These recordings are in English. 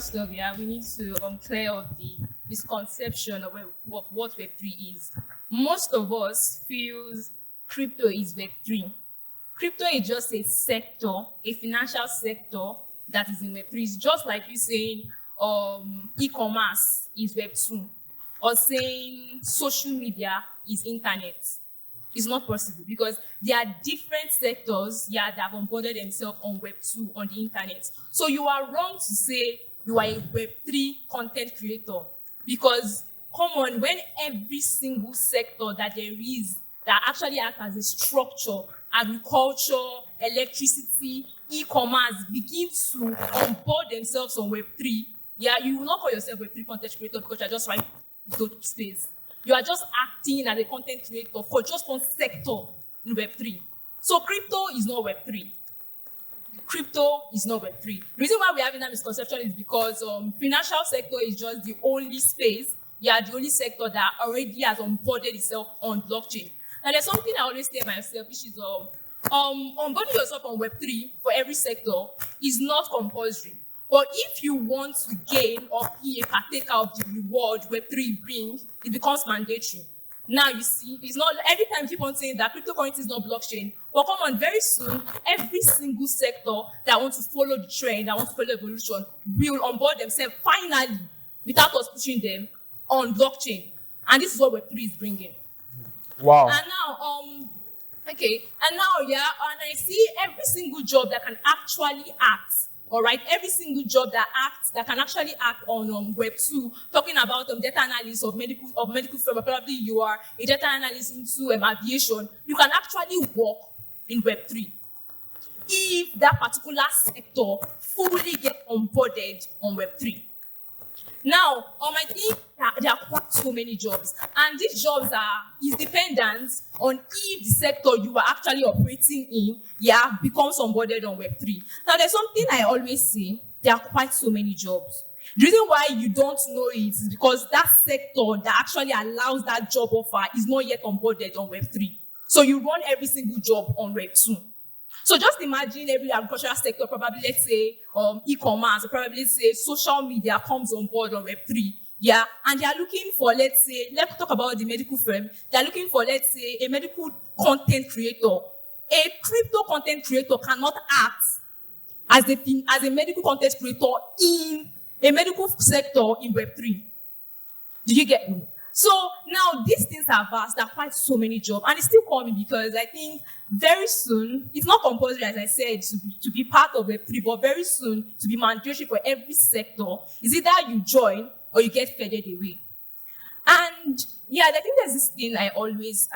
first off, yeah, we need to clear up the misconception of what Web3 is. Most of us feels crypto is Web3. Crypto is just a sector, a financial sector that is in Web3. It's just like you saying e-commerce is Web2 or saying social media is internet. It's not possible because there are different sectors that have onboarded themselves on Web2 on the internet. So you are wrong to say you are a Web3 content creator because, come on, when every single sector that there is that actually acts as a structure, agriculture, electricity, e-commerce, begin to onboard themselves on Web3, you will not call yourself a Web3 content creator because you're just writing those space. You are just acting as a content creator for just one sector in Web3. So crypto is not Web3. Crypto is not Web3. The reason why we're having that misconception is because financial sector is just the only space, the only sector that already has onboarded itself on blockchain. And there's something I always say myself, which is onboarding yourself on Web3 for every sector is not compulsory. But if you want to gain or be a partaker of the reward Web3 brings, it becomes mandatory. Now you see, it's not every time you keep on saying that cryptocurrency is not blockchain. But come on, very soon, every single sector that wants to follow the trend, that wants to follow evolution, will onboard themselves finally, without us pushing them, on blockchain. And this is what Web3 is bringing. Wow. And now, and I see every single job that can actually act. All right, every single job that can actually act on Web2, talking about data analysis of medical firm, probably you are a data analyst into aviation, you can actually work in Web3 if that particular sector fully gets onboarded on Web3. Now, I think there are quite so many jobs, and these jobs is dependent on if the sector you are actually operating in, becomes onboarded on Web3. Now, there's something I always say, there are quite so many jobs. The reason why you don't know it is because that sector that actually allows that job offer is not yet onboarded on Web3. So you run every single job on Web2. So just imagine every agricultural sector, probably let's say e-commerce, or probably say social media comes on board on Web3, and they are looking for, let's talk about the medical firm. They are looking for, let's say, a medical content creator. A crypto content creator cannot act as a medical content creator in a medical sector in Web3. Do you get me? So now these things are vast, there are quite so many jobs, and it's still coming because I think very soon, it's not compulsory, as I said, to be part of Web3, but very soon to be mandatory for every sector. Is either you join or you get faded away. And I think there's this thing I always.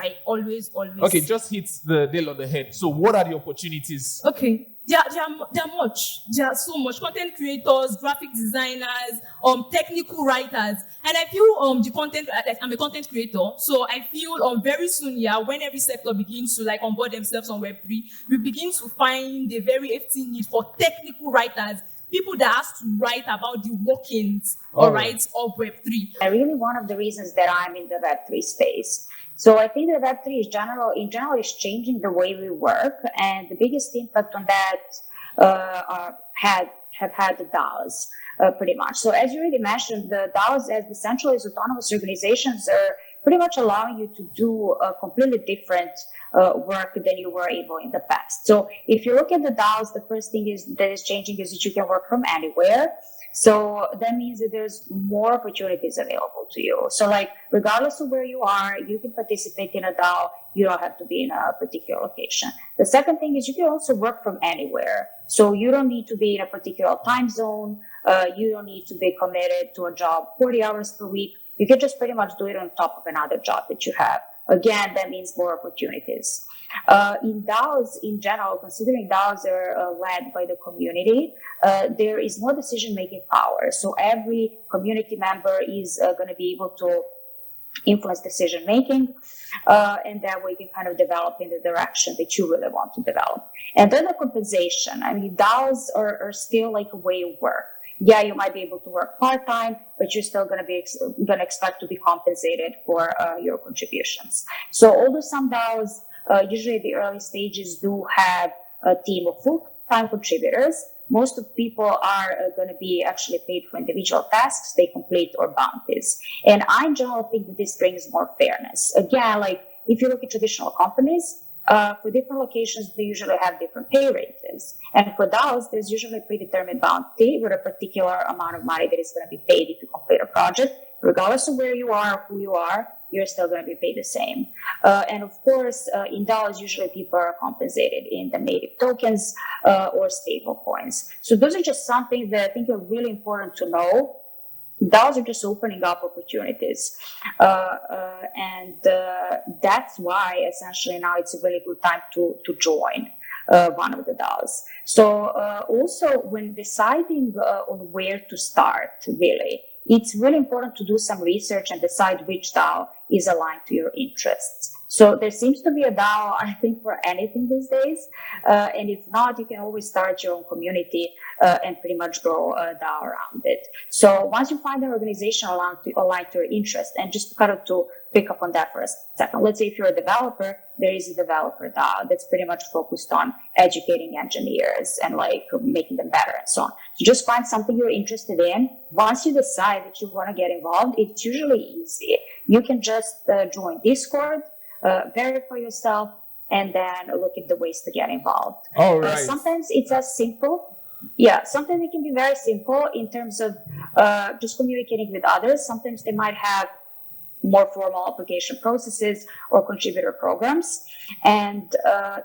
Okay, just hit the nail on the head. So what are the opportunities? Okay. There are much. There are so much. Content creators, graphic designers, technical writers. And I feel the content, I'm a content creator. So I feel very soon, when every sector begins to onboard themselves on Web3, we begin to find a very hefty need for technical writers, people that has to write about the workings, of Web3. Really one of the reasons that I'm in the Web3 space. So I think that Web3 in general is changing the way we work, and the biggest impact on that have had the DAOs pretty much. So as you already mentioned, the DAOs as decentralized autonomous organizations are pretty much allowing you to do a completely different work than you were able in the past. So if you look at the DAOs, the first thing that is changing is that you can work from anywhere. So that means that there's more opportunities available to you. So regardless of where you are, you can participate in a DAO. You don't have to be in a particular location. The second thing is you can also work from anywhere. So you don't need to be in a particular time zone. You don't need to be committed to a job 40 hours per week. You can just pretty much do it on top of another job that you have. Again, that means more opportunities. In DAOs in general, considering DAOs are led by the community, there is more decision-making power. So every community member is going to be able to influence decision-making, and that way you can kind of develop in the direction that you really want to develop. And then the compensation. I mean, DAOs are still like a way of work. You might be able to work part-time, but you're still going to expect to be compensated for your contributions. So although some DAOs, usually the early stages do have a team of full-time contributors, most of people are going to be actually paid for individual tasks they complete or bounties. And I in general think that this brings more fairness. Again, like if you look at traditional companies, for different locations, they usually have different pay ranges. And for DAOs, there's usually a predetermined bounty with a particular amount of money that is going to be paid if you complete a project. Regardless of where you are or who you are, you're still going to be paid the same. And of course, in DAOs, usually people are compensated in the native tokens or stable coins. So those are just some things that I think are really important to know. DAOs are just opening up opportunities. And that's why essentially now it's a really good time to join one of the DAOs. So also when deciding on where to start, really, it's really important to do some research and decide which DAO is aligned to your interests. So there seems to be a DAO, I think, for anything these days. And if not, you can always start your own community and pretty much grow a DAO around it. So once you find an organization aligned to your interest, and just kind of to pick up on that for a second, let's say if you're a developer, there is a developer DAO that's pretty much focused on educating engineers and like making them better and so on. So just find something you're interested in. Once you decide that you want to get involved, it's usually easy. You can just join Discord, verify yourself, and then look at the ways to get involved. All right. Sometimes it's as simple. Yeah, sometimes it can be very simple in terms of just communicating with others. Sometimes they might have more formal application processes or contributor programs. And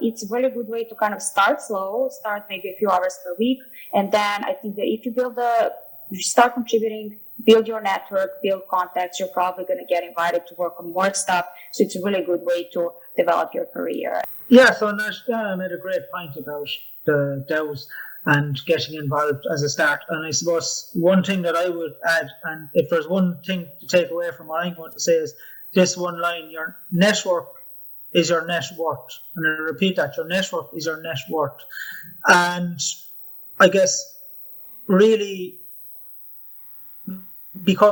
it's a really good way to kind of start slow, start maybe a few hours per week. And then I think that if you start contributing, build your network, build contacts, you're probably going to get invited to work on more stuff. So it's a really good way to develop your career. Yeah, so Najdana made a great point about the DAOs and getting involved as a start. And I suppose one thing that I would add, and if there's one thing to take away from what I'm going to say, is this one line: your network is your net worth. And I repeat that, your network is your net worth. And I guess really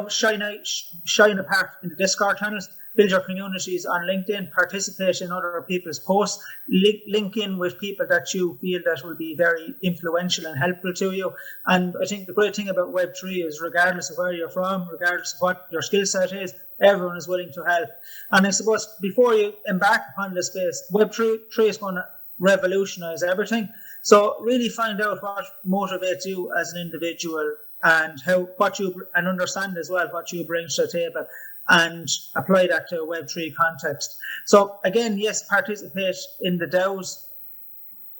shine apart in the Discord channels, build your communities on LinkedIn, participate in other people's posts, link in with people that you feel that will be very influential and helpful to you. And I think the great thing about Web3 is regardless of where you're from, regardless of what your skill set is, everyone is willing to help. And I suppose before you embark upon this space, Web3 is going to revolutionize everything. So really find out what motivates you as an individual and and understand as well what you bring to the table, and apply that to a Web3 context. So again, yes, participate in the DAOs,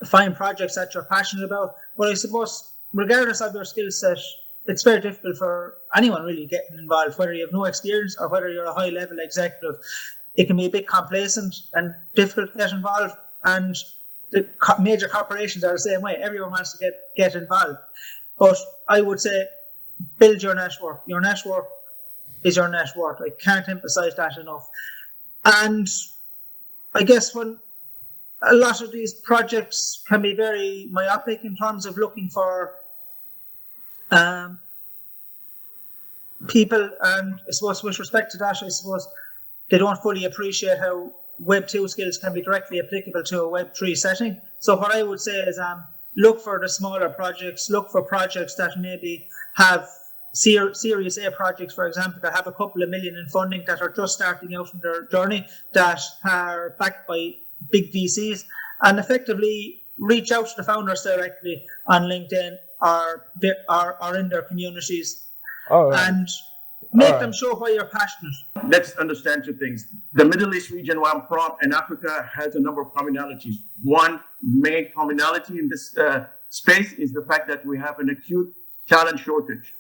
find projects that you're passionate about. But I suppose regardless of your skill set, it's very difficult for anyone really getting involved, whether you have no experience or whether you're a high level executive. It can be a bit complacent and difficult to get involved, and the major corporations are the same way. Everyone wants to get involved. But I would say build your network. Your network is your net worth. I can't emphasize that enough. And I guess when a lot of these projects can be very myopic in terms of looking for people, and I suppose with respect to that, I suppose they don't fully appreciate how Web 2 skills can be directly applicable to a Web 3 setting. So what I would say is look for the smaller projects, look for projects that maybe have Series A projects, for example, that have a couple of million in funding, that are just starting out in their journey, that are backed by big VCs, and effectively reach out to the founders directly on LinkedIn or in their communities, and make them show why you're passionate. Let's understand two things. The Middle East region where I'm from and Africa has a number of commonalities. One main commonality in this space is the fact that we have an acute talent shortage.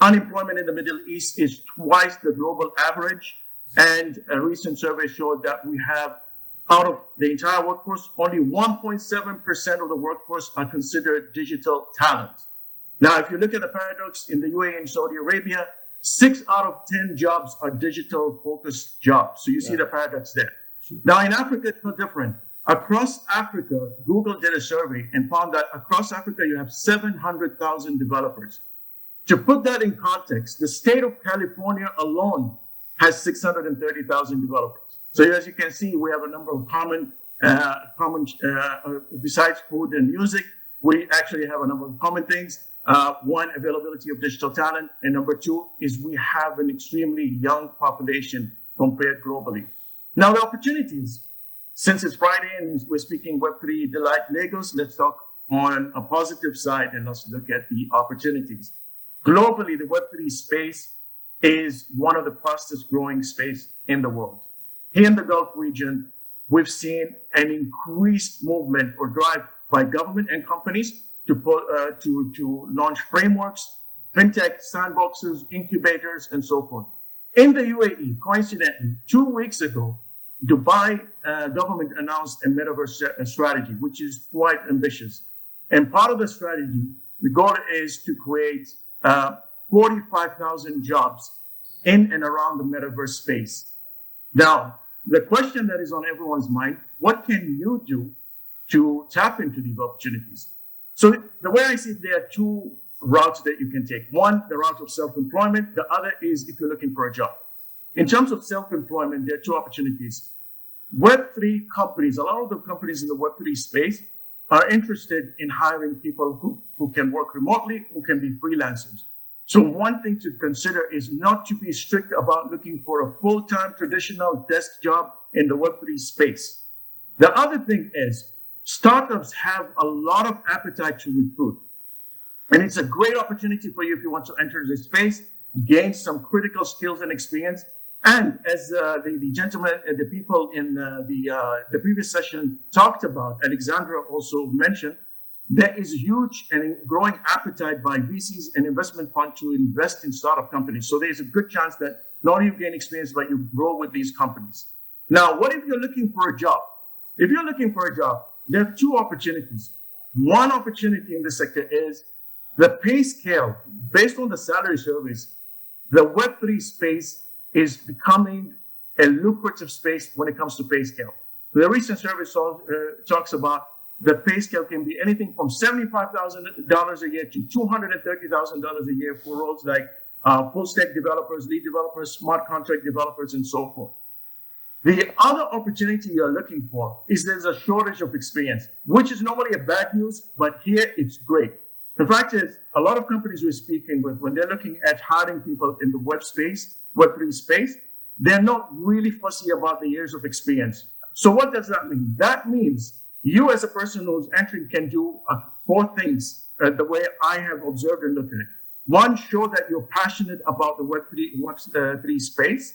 Unemployment in the Middle East is twice the global average, and a recent survey showed that we have, out of the entire workforce, only 1.7% of the workforce are considered digital talent. Now, if you look at the paradox in the UAE and Saudi Arabia, 6 out of 10 jobs are digital-focused jobs. So you see the paradox there. Now, in Africa, it's no different. Across Africa, Google did a survey and found that across Africa, you have 700,000 developers. To put that in context, the state of California alone has 630,000 developers. So as you can see, we have a number of common besides food and music, we actually have a number of common things. One, availability of digital talent. And number two is we have an extremely young population compared globally. Now, the opportunities. Since it's Friday and we're speaking Web3 Delight Lagos, let's talk on a positive side and let's look at the opportunities. Globally, the Web3 space is one of the fastest growing space in the world. Here in the Gulf region, we've seen an increased movement or drive by government and companies to launch frameworks, fintech sandboxes, incubators, and so forth. In the UAE, coincidentally, 2 weeks ago, Dubai government announced a metaverse strategy, which is quite ambitious. And part of the strategy, the goal is to create 45,000 jobs in and around the metaverse space. Now, the question that is on everyone's mind, what can you do to tap into these opportunities? So the way I see it, there are two routes that you can take. One, the route of self-employment. The other is if you're looking for a job. In terms of self-employment, there are two opportunities. Web3 companies, a lot of the companies in the Web3 space are interested in hiring people who can work remotely, who can be freelancers. So one thing to consider is not to be strict about looking for a full-time traditional desk job in the Web3 space. The other thing is startups have a lot of appetite to recruit. And it's a great opportunity for you if you want to enter the space, gain some critical skills and experience. And as the gentleman and the people in the previous session talked about, Alexandra also mentioned, there is huge and growing appetite by VCs and investment funds to invest in startup companies. So there's a good chance that not only you gain experience, but you grow with these companies. Now, what if you're looking for a job? If you're looking for a job, there are two opportunities. One opportunity in this sector is the pay scale. Based on the salary surveys, the Web3 space is becoming a lucrative space when it comes to pay scale. The recent survey talks about the pay scale can be anything from $75,000 a year to $230,000 a year for roles like full stack developers, lead developers, smart contract developers, and so forth. The other opportunity you're looking for is there's a shortage of experience, which is normally a bad news, but here it's great. The fact is, a lot of companies we're speaking with, when they're looking at hiring people in the web space, Web3 space, they're not really fussy about the years of experience. So what does that mean? That means you as a person who's entering can do 4 things the way I have observed and looked at it. One, show that you're passionate about the Web3 space.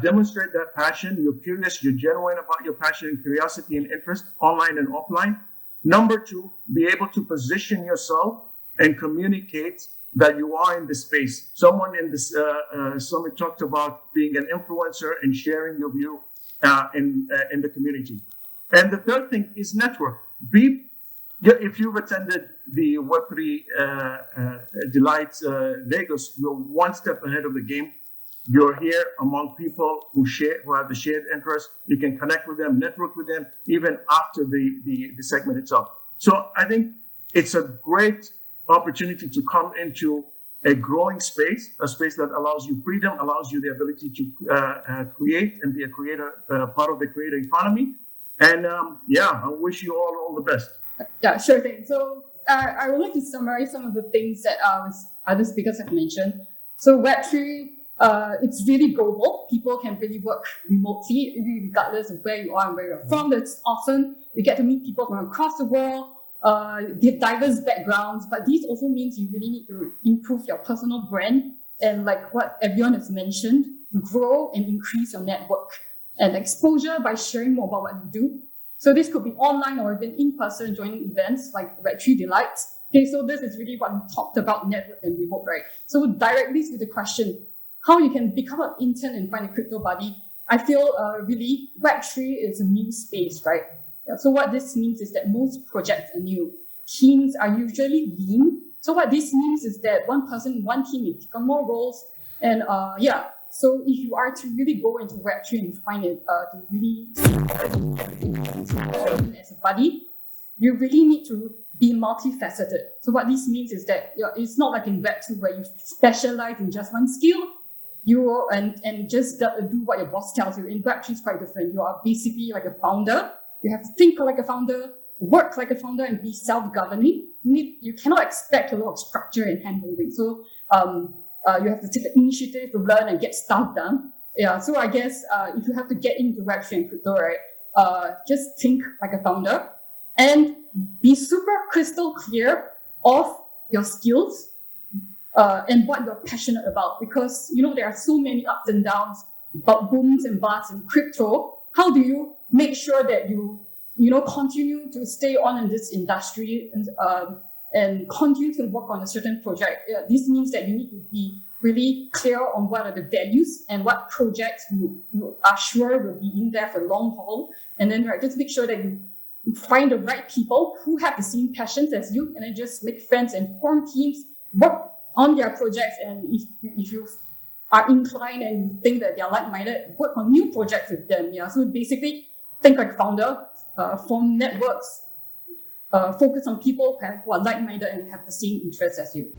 Demonstrate that passion. You're curious, you're genuine about your passion and curiosity and interest, online and offline. Number 2, be able to position yourself and communicate that you are in the space. Someone in this summit talked about being an influencer and sharing your view in the community. And the third thing is network. If you've attended the Web3 Delight Lagos, you're one step ahead of the game. You're here among people who have the shared interest. You can connect with them, network with them, even after the segment itself. So I think it's a great opportunity to come into a growing space, a space that allows you freedom, allows you the ability to create and be a creator, part of the creator economy. And I wish you all the best. Yeah, sure thing. So I would like to summarize some of the things that other speakers have mentioned. So Web3, it's really global. People can really work remotely, regardless of where you are and where you're from. That's awesome. We get to meet people from across the world, diverse backgrounds, but this also means you really need to improve your personal brand and, like what everyone has mentioned, to grow and increase your network and exposure by sharing more about what you do. So this could be online or even in person, joining events like Web3 Delight. Okay, so this is really what we talked about, network and remote, right? So directly to the question, how you can become an intern and find a crypto buddy. I feel really Web3 is a new space, right? So what this means is that most projects are new. Teams are usually lean. So what this means is that one person in one team may take on more roles. And so if you are to really go into Web3 and find it to really as a buddy, you really need to be multifaceted. So what this means is that it's not like in Web2 where you specialize in just one skill. And just do what your boss tells you. In Web3 is quite different. You are basically like a founder. You have to think like a founder. work like a founder and be self-governing, you cannot expect a lot of structure and handholding. So you have to take the initiative to learn and get stuff done. Yeah, so I guess if you have to get into Web3 and crypto, right, just think like a founder and be super crystal clear of your skills and what you're passionate about. Because, there are so many ups and downs, about booms and busts in crypto. How do you make sure that you continue to stay on in this industry and continue to work on a certain project? This means that you need to be really clear on what are the values and what projects you are sure will be in there for the long haul. And then just make sure that you find the right people who have the same passions as you, and then just make friends and form teams, work on their projects. And if you are inclined and you think that they're like-minded, work on new projects with them. Yeah, so basically think like a founder, form networks, focus on people who are like-minded and have the same interests as you.